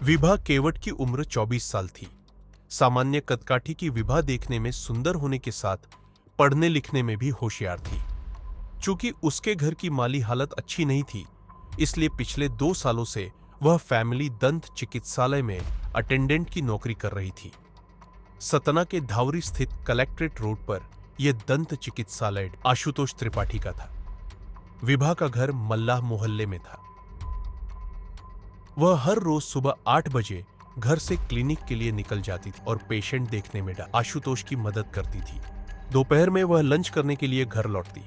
विभा केवट की उम्र 24 साल थी। सामान्य कदकाठी की विभा देखने में सुंदर होने के साथ पढ़ने लिखने में भी होशियार थी। चूंकि उसके घर की माली हालत अच्छी नहीं थी, इसलिए पिछले 2 सालों से वह फैमिली दंत चिकित्सालय में अटेंडेंट की नौकरी कर रही थी। सतना के धावरी स्थित कलेक्ट्रेट रोड पर यह दंत चिकित्सालय आशुतोष त्रिपाठी का था। विभा का घर मल्लाह मोहल्ले में था। वह हर रोज सुबह 8 बजे घर से क्लिनिक के लिए निकल जाती थी और पेशेंट देखने में आशुतोष की मदद करती थी। दोपहर में वह लंच करने के लिए घर लौटती।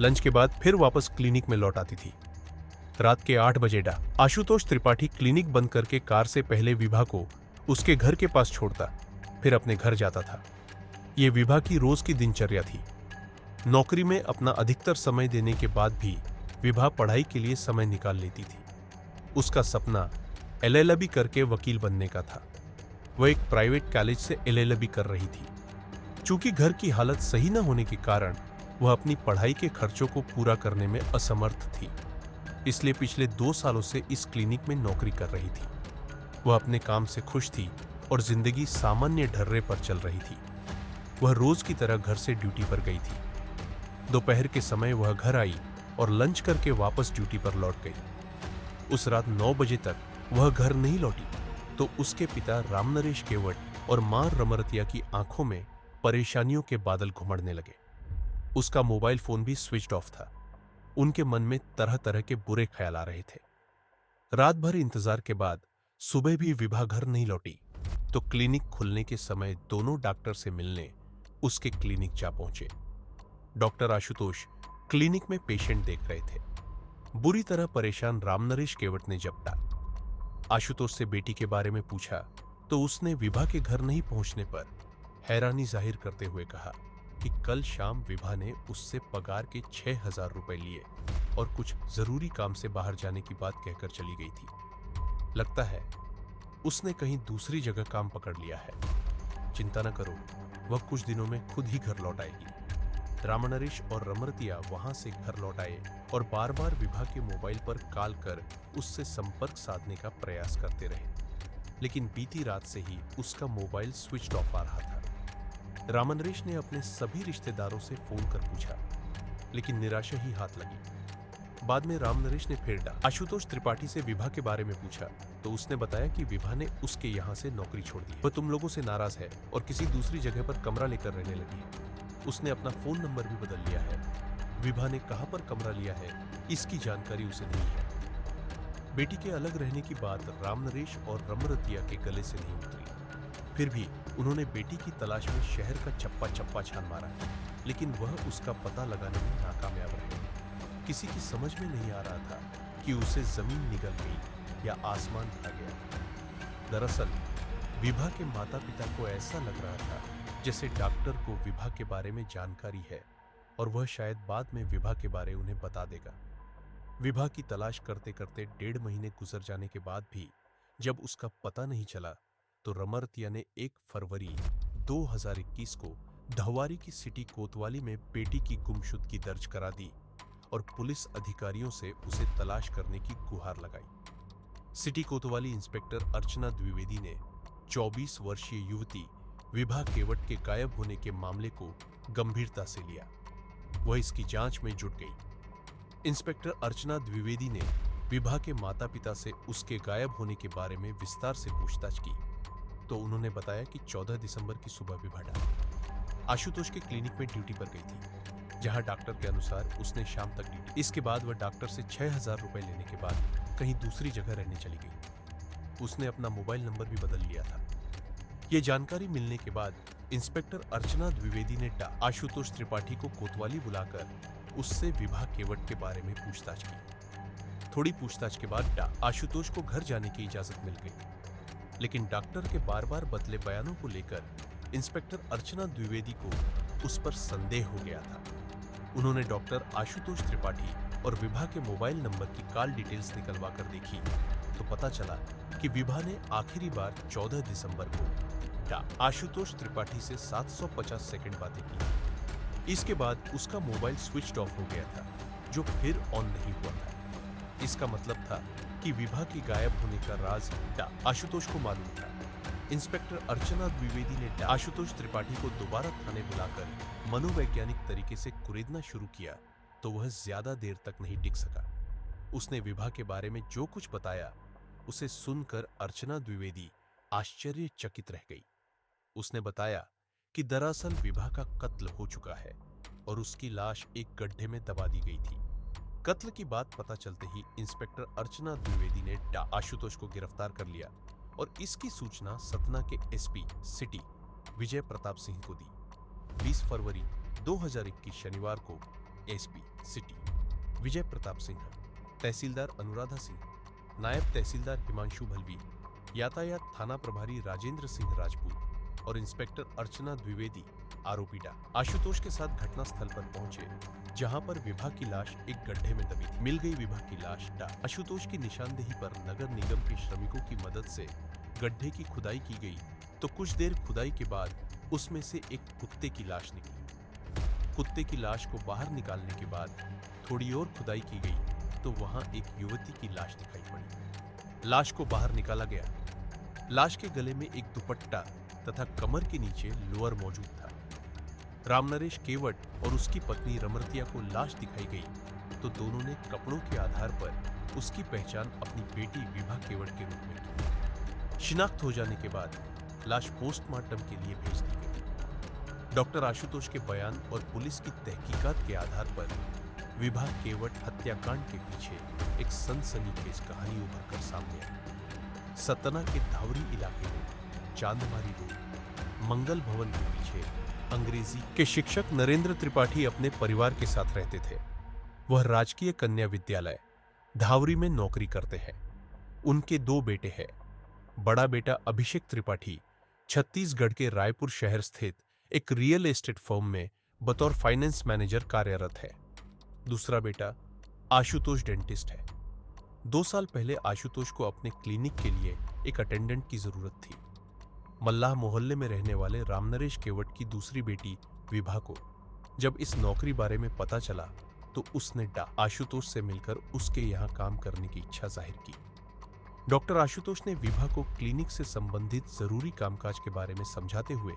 लंच के बाद फिर वापस क्लिनिक में लौट आती थी। रात के 8 बजे आशुतोष त्रिपाठी क्लिनिक बंद करके कार से पहले विभा को उसके घर के पास छोड़ता, फिर अपने घर जाता था। यह विभा की रोज की दिनचर्या थी। नौकरी में अपना अधिकतर समय देने के बाद भी विभा पढ़ाई के लिए समय निकाल लेती थी। उसका सपना एलएलबी करके वकील बनने का था। वह एक प्राइवेट कॉलेज से एलएलबी कर रही थी। चूंकि घर की हालत सही न होने के कारण वह अपनी पढ़ाई के खर्चों को पूरा करने में असमर्थ थी, इसलिए पिछले 2 सालों से इस क्लिनिक में नौकरी कर रही थी। वह अपने काम से खुश थी और जिंदगी सामान्य ढर्रे पर चल रही थी। वह रोज की तरह घर से ड्यूटी पर गई थी। दोपहर के समय वह घर आई और लंच करके वापस ड्यूटी पर लौट गई। उस रात 9 बजे तक वह घर नहीं लौटी तो उसके पिता रामनरेश केवट और मां रमरतिया की आंखों में परेशानियों के बादल घुमड़ने लगे। उसका मोबाइल फोन भी स्विच ऑफ था। उनके मन में तरह तरह के बुरे ख्याल आ रहे थे। रात भर इंतजार के बाद सुबह भी विभा घर नहीं लौटी तो क्लिनिक खुलने के समय दोनों डॉक्टर से मिलने उसके क्लिनिक जा पहुंचे। डॉक्टर आशुतोष क्लिनिक में पेशेंट देख रहे थे। बुरी तरह परेशान रामनरेश केवट ने जपटा। आशुतोष से बेटी के बारे में पूछा तो उसने विभा के घर नहीं पहुंचने पर हैरानी जाहिर करते हुए कहा कि कल शाम विभा ने उससे पगार के 6,000 रुपए लिए और कुछ जरूरी काम से बाहर जाने की बात कहकर चली गई थी। लगता है उसने कहीं दूसरी जगह काम पकड़ लिया है। चिंता न करो, वह कुछ दिनों में खुद ही घर लौट आएगी। रामनरेश और रमरतिया वहां से घर लौट आए और बार बार विभा के मोबाइल पर कॉल कर उससे संपर्क साधने का प्रयास करते रहे, लेकिन बीती रात से ही उसका मोबाइल स्विच ऑफ आ रहा था। रामनरेश ने अपने सभी रिश्तेदारों से फोन कर पूछा, लेकिन निराशा ही हाथ लगी। बाद में रामनरेश ने फिर आशुतोष त्रिपाठी से विभा के बारे में पूछा तो उसने बताया कि विभा ने उसके यहाँ से नौकरी छोड़ दी। वह तुम लोगों से नाराज है और किसी दूसरी जगह पर कमरा लेकर रहने लगी है। उसने अपना फोन नंबर भी बदल लिया है। विभा ने कहां पर कमरा लिया है इसकी जानकारी उसे नहीं है। बेटी के अलग रहने की बात रामनरेश और रमरतिया के गले से नहीं उतरी। फिर भी उन्होंने बेटी की तलाश में शहर का चप्पा चप्पा छान मारा, लेकिन वह उसका पता लगाने में नाकामयाब रहे। किसी की समझ में नहीं आ रहा था कि उसे जमीन निगल गई या आसमान ढह गया। दरअसल विभा के माता पिता को ऐसा लग रहा था जैसे डॉक्टर को विभा के बारे में जानकारी है और वह शायद बाद में विभा के बारे उन्हें बता देगा। विभा की तलाश करते करते 1.5 महीने गुजर जाने के बाद भी जब उसका पता नहीं चला तो रमरतिया ने 1 फरवरी 2021 को धवारी की सिटी कोतवाली में बेटी की गुमशुदगी दर्ज करा दी और पुलिस अधिकारियों से उसे तलाश करने की गुहार लगाई। सिटी कोतवाली इंस्पेक्टर अर्चना द्विवेदी ने 24 वर्षीय युवती विभा केवट के गायब होने के मामले को गंभीरता से लिया। वह इसकी जांच में जुट गई। इंस्पेक्टर अर्चना द्विवेदी ने विभा के माता पिता से उसके गायब होने के बारे में विस्तार से पूछताछ की तो उन्होंने बताया कि 14 दिसंबर की सुबह विभा आशुतोष के क्लिनिक में ड्यूटी पर गई थी, जहां डॉक्टर के अनुसार उसने शाम तक ड्यूटी। इसके बाद वह डॉक्टर से 6,000 रुपए लेने के बाद कहीं दूसरी जगह रहने चली गई। उसने अपना मोबाइल नंबर भी बदल लिया था। ये जानकारी मिलने के बाद इंस्पेक्टर अर्चना द्विवेदी ने आशुतोष त्रिपाठी को कोतवाली बुलाकर उससे विभा केवट के बारे में पूछताछ की। थोड़ी पूछताछ के बाद आशुतोष को घर जाने की इजाजत मिल गई, लेकिन डॉक्टर के बार बार बदले बयानों को लेकर इंस्पेक्टर अर्चना द्विवेदी को उस पर संदेह हो गया था। उन्होंने डॉक्टर आशुतोष त्रिपाठी और विभा के मोबाइल नंबर की कॉल डिटेल्स निकलवा कर देखी तो पता चला कि विभा ने आखिरी बार 14 दिसंबर को आशुतोष त्रिपाठी से 750 सेकंड बातें की। इसके बाद उसका मोबाइल स्विच ऑफ हो गया था, जो फिर ऑन नहीं हुआ था। इसका मतलब था कि कि विभा के गायब होने का राज आशुतोष को मालूम था। इंस्पेक्टर अर्चना द्विवेदी ने आशुतोष त्रिपाठी को दोबारा थाने बुलाकर मनोवैज्ञानिक तरीके से कुरेदना शुरू किया तो वह ज्यादा देर तक नहीं टिक सका। उसने विभा के बारे में जो कुछ बताया उसे सुनकर अर्चना द्विवेदी आश्चर्यचकित रह गई। उसने बताया कि दरअसल विभा का कत्ल हो चुका है और उसकी लाश एक गड्ढे में दबा दी गई थी। कत्ल की बात पता चलते ही इंस्पेक्टर अर्चना द्विवेदी ने आशुतोष को गिरफ्तार कर लिया और इसकी सूचना सतना के एसपी सिटी विजय प्रताप सिंह को दी। 20 फरवरी 2021 शनिवार को एसपी सिटी विजय प्रताप सिंह, तहसीलदार अनुराधा सिंह, नायब तहसीलदार हिमांशु भलवी, यातायात थाना प्रभारी राजेंद्र सिंह राजपूत और इंस्पेक्टर अर्चना द्विवेदी आरोपी आशुतोष के साथ घटनास्थल पर पहुंचे, जहां पर विभा की लाश एक गड्ढे में दबी थी। मिल गई विभा की लाश। आशुतोष की निशानदेही पर नगर निगम के श्रमिकों की मदद से गड्ढे की खुदाई की गई तो कुछ देर खुदाई के बाद उसमें से एक कुत्ते की लाश निकली। कुत्ते की लाश को बाहर निकालने के बाद थोड़ी और खुदाई की गई तो वहां एक युवती की लाश दिखाई पड़ी। लाश को बाहर निकाला गया। लाश के गले में एक दुपट्टा तथा कमर के नीचे लोअर मौजूद था। रामनरेश केवट और उसकी पत्नी रमरतिया को लाश दिखाई गई तो दोनों ने कपड़ों के आधार पर उसकी पहचान अपनी बेटी विभा केवट के रूप में की। शिनाख्त हो जाने के बाद लाश पोस्टमार्टम के लिए भेज दी गई। डॉक्टर आशुतोष के बयान और पुलिस की तहकीकात के आधार पर विभा केवट हत्याकांड के पीछे एक सनसनीखेज कहानी उभर कर सामने आई। सतना के धावरी इलाके में चांदमारी रोड मंगल भवन के पीछे अंग्रेजी के शिक्षक नरेंद्र त्रिपाठी अपने परिवार के साथ रहते थे। वह राजकीय कन्या विद्यालय धावरी में नौकरी करते हैं। उनके 2 बेटे हैं। बड़ा बेटा अभिषेक त्रिपाठी छत्तीसगढ़ के रायपुर शहर स्थित एक रियल एस्टेट फर्म में बतौर फाइनेंस मैनेजर कार्यरत है। दूसरा बेटा आशुतोष डेंटिस्ट है। 2 साल पहले आशुतोष को अपने क्लिनिक के लिए एक अटेंडेंट की जरूरत थी। मल्लाह मोहल्ले में रहने वाले रामनरेश केवट की दूसरी बेटी विभा को जब इस नौकरी बारे में पता चला तो उसने आशुतोष से मिलकर उसके यहाँ काम करने की इच्छा जाहिर की। डॉक्टर आशुतोष ने विभा को क्लिनिक से संबंधित जरूरी कामकाज के बारे में समझाते हुए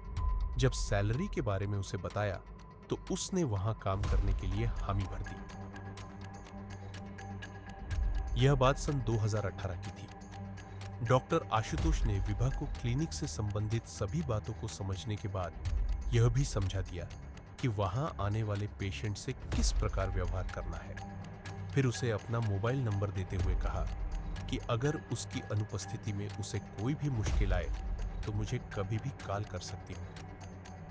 जब सैलरी के बारे में उसे बताया तो उसने वहां काम करने के लिए हामी भर दी। यह बात सन 2018 की थी। डॉक्टर आशुतोष ने विभा को क्लिनिक से संबंधित सभी बातों को समझने के बाद यह भी समझा दिया कि वहां आने वाले पेशेंट से किस प्रकार व्यवहार करना है। फिर उसे अपना मोबाइल नंबर देते हुए कहा कि अगर उसकी अनुपस्थिति में उसे कोई भी मुश्किल आए तो मुझे कभी भी कॉल कर सकती हूँ।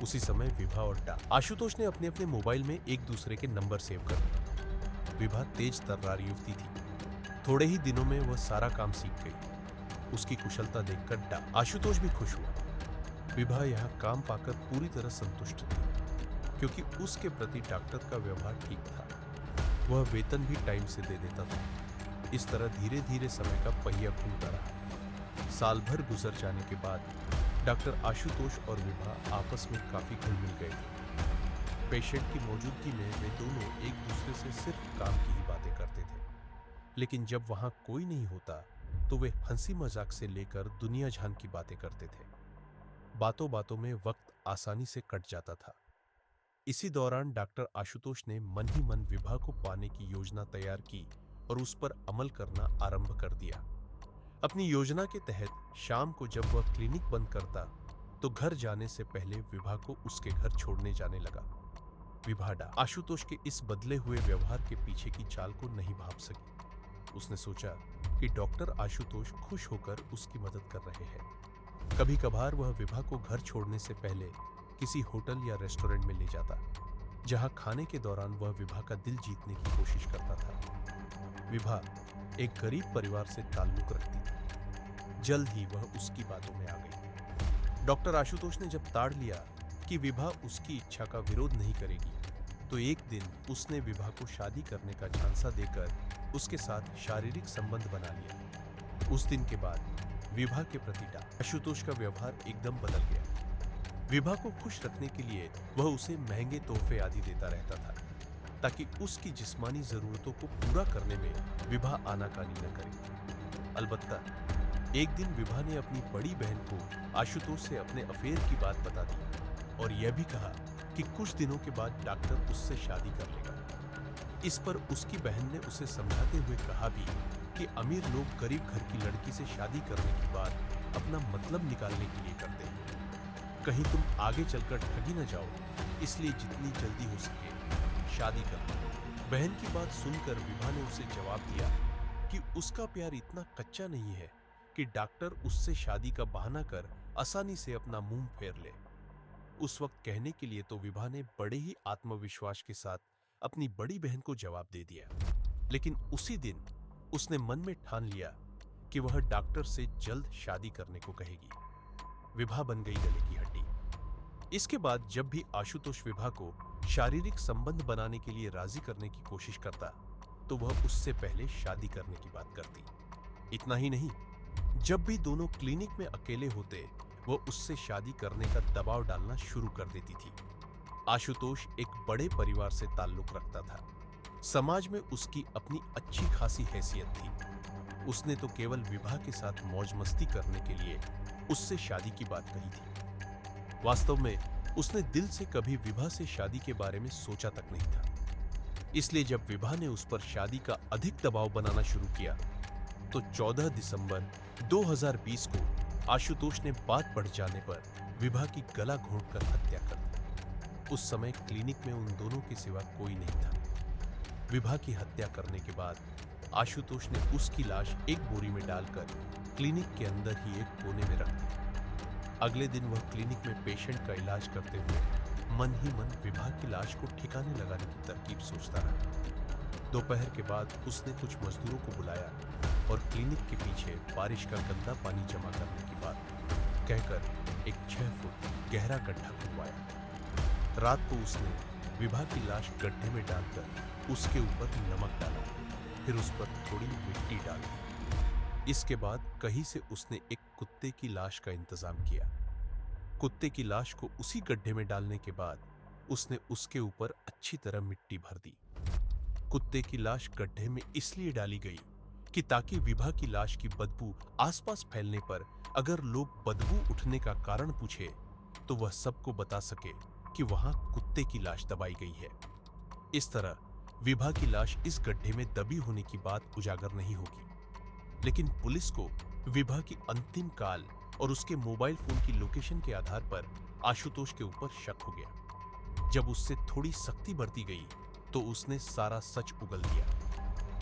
उसी समय विभा और आशुतोष ने अपने अपने मोबाइल में एक दूसरे के नंबर सेव कर दिए। विभा तेज तर्रार युवती थी। थोड़े ही दिनों में वह सारा काम सीख गई। उसकी कुशलता देखकर आशुतोष भी खुश हुआ। विभा यहाँ काम पाकर पूरी तरह संतुष्ट थी क्योंकि उसके प्रति डॉक्टर का व्यवहार ठीक था। वह वेतन भी टाइम से दे देता था। इस तरह धीरे धीरे समय का पहिया घूमता रहा। साल भर गुजर जाने के बाद डॉक्टर आशुतोष और विभा आपस में काफी घुल मिल गए। पेशेंट की मौजूदगी में वे दोनों एक दूसरे से सिर्फ काम की ही बातें करते थे, लेकिन जब वहां कोई नहीं होता तो वे हंसी मजाक से लेकर दुनिया जहान की बातें करते थे। बातों बातों में वक्त आसानी से कट जाता था। इसी दौरान डॉक्टर आशुतोष ने मन ही मन विभा को पाने की योजना तैयार की और उस पर अमल करना आरंभ कर दिया। अपनी योजना के तहत शाम को जब वह क्लिनिक बंद करता तो घर जाने से पहले विभा को उसके घर छोड़ने जाने लगा। विभा आशुतोष के इस बदले हुए व्यवहार के पीछे की चाल को नहीं भांप सकी। उसने सोचा कि डॉक्टर आशुतोष खुश होकर उसकी मदद कर रहे हैं। कभी कभार वह विभा को घर छोड़ने से पहले किसी होटल या रेस्टोरेंट में ले जाता, जहां खाने के दौरान वह विभा का दिल जीतने की कोशिश करता था। विभा एक गरीब परिवार से ताल्लुक रखती थी। जल्द ही वह उसकी बातों में आ गई। डॉक्टर आशुतोष ने जब ताड़ लिया कि विभा उसकी इच्छा का विरोध नहीं करेगी तो एक दिन उसने विभा को शादी करने का झांसा देकर उसके साथ शारीरिक संबंध बना लिया। उस दिन के बाद विभा के प्रति आशुतोष का व्यवहार एकदम बदल गया। विभा को खुश रखने के लिए वह उसे महंगे तोहफे आदि देता रहता था ताकि उसकी जिस्मानी जरूरतों को पूरा करने में विभा आनाकानी न करे। अलबत्ता एक दिन विभा ने अपनी बड़ी बहन को आशुतोष से अपने अफेयर की बात बता दी और यह भी कहा कि कुछ दिनों के बाद डॉक्टर उससे शादी कर लेगा। इस पर उसकी बहन ने उसे समझाते हुए कहा भी कि अमीर लोग गरीब घर की लड़की से शादी करने के बाद अपना मतलब निकालने के लिए करते हैं। कहीं तुम आगे चलकर ठगी न जाओ, इसलिए जितनी जल्दी हो सके शादी कर लो। बहन की बात सुनकर विभा ने उसे जवाब दिया कि उसका प्यार इतना कच्चा नहीं है कि डॉक्टर उससे शादी का बहाना कर आसानी से अपना मुंह फेर ले। उस वक्त कहने के लिए तो विभा ने बड़े ही आत्मविश्वास के साथ अपनी बड़ी बहन को जवाब दे दिया, लेकिन उसी दिन उसने मन में ठान लिया कि वह डॉक्टर से जल्द शादी करने को कहेगी। विभा बन गई गले की हड्डी। इसके बाद जब भी आशुतोष विभा को शारीरिक संबंध बनाने के लिए राजी करने की कोशिश करता तो वह उससे पहले शादी करने की बात करती। इतना ही नहीं, जब भी दोनों क्लिनिक में अकेले होते वह उससे शादी करने का दबाव डालना शुरू कर देती थी। आशुतोष एक बड़े परिवार से ताल्लुक रखता था। समाज में उसकी अपनी अच्छी खासी हैसियत थी। उसने तो केवल विभा के साथ मौज मस्ती करने के लिए उससे शादी की बात कही थी। वास्तव में उसने दिल से कभी विभा से शादी के बारे में सोचा तक नहीं था। इसलिए जब विभा ने उस पर शादी का अधिक दबाव बनाना शुरू किया तो 14 दिसंबर 2020 को आशुतोष ने बात बढ़ जाने पर विभा की गला घोंटकर हत्या कर दी। उस समय क्लिनिक में उन दोनों के सिवा कोई नहीं था। विभा की हत्या करने के बाद आशुतोष ने उसकी लाश एक बोरी में डालकर क्लिनिक के अंदर ही एक कोने में रख दी। अगले दिन वह क्लिनिक में पेशेंट का इलाज करते हुए मन ही मन विभा की लाश को ठिकाने लगाने की तरकीब सोचता रहा। दोपहर के बाद उसने कुछ मजदूरों को बुलाया और क्लिनिक के पीछे बारिश का गंदा पानी जमा करने की बात कहकर एक 6 फुट गहरा गड्ढा खुदवाया। रात को उसने विभा की लाश गड्ढे में डालकर उसके ऊपर नमक डाला, फिर उस पर थोड़ी मिट्टी डाल दी। इसके बाद कहीं से उसने एक कुत्ते की लाश का इंतजाम किया। कुत्ते की लाश को उसी गड्ढे में डालने के बाद उसने उसके ऊपर अच्छी तरह मिट्टी भर दी। कुत्ते की लाश गड्ढे में इसलिए डाली गई कि ताकि विभा की लाश की बदबू आसपास फैलने पर अगर लोग बदबू उठने का कारण पूछे तो वह सबको बता सके कि वहां कुत्ते की लाश दबाई गई है। इस तरह विभा की लाश इस गड्ढे में दबी होने की बात उजागर नहीं होगी। लेकिन पुलिस को विभा की अंतिम काल और उसके मोबाइल फोन की लोकेशन के आधार पर आशुतोष के ऊपर शक हो गया। जब उससे थोड़ी सख्ती बरती गई तो उसने सारा सच उगल दिया।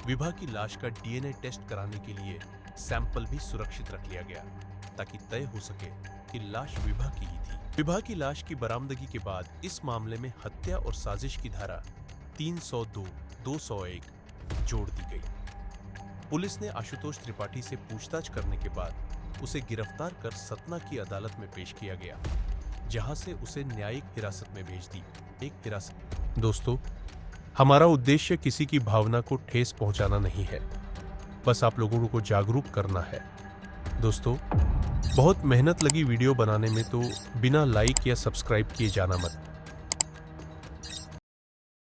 विभा की लाश का डीएनए टेस्ट कराने के लिए सैंपल भी सुरक्षित रख लिया गया ताकि तय हो सके कि लाश विभा की ही थी। विभा की लाश की बरामदगी के बाद इस मामले में हत्या और साजिश की धारा 302, 201 जोड़ दी गई। पुलिस ने आशुतोष त्रिपाठी से पूछताछ करने के बाद उसे गिरफ्तार कर सतना की अदालत में पेश किया गया, जहां से उसे न्यायिक हिरासत में भेज दी। दोस्तों, हमारा उद्देश्य किसी की भावना को ठेस पहुंचाना नहीं है, बस आप लोगों को जागरूक करना है। दोस्तों, बहुत मेहनत लगी वीडियो बनाने में, तो बिना लाइक या सब्सक्राइब किए जाना मत।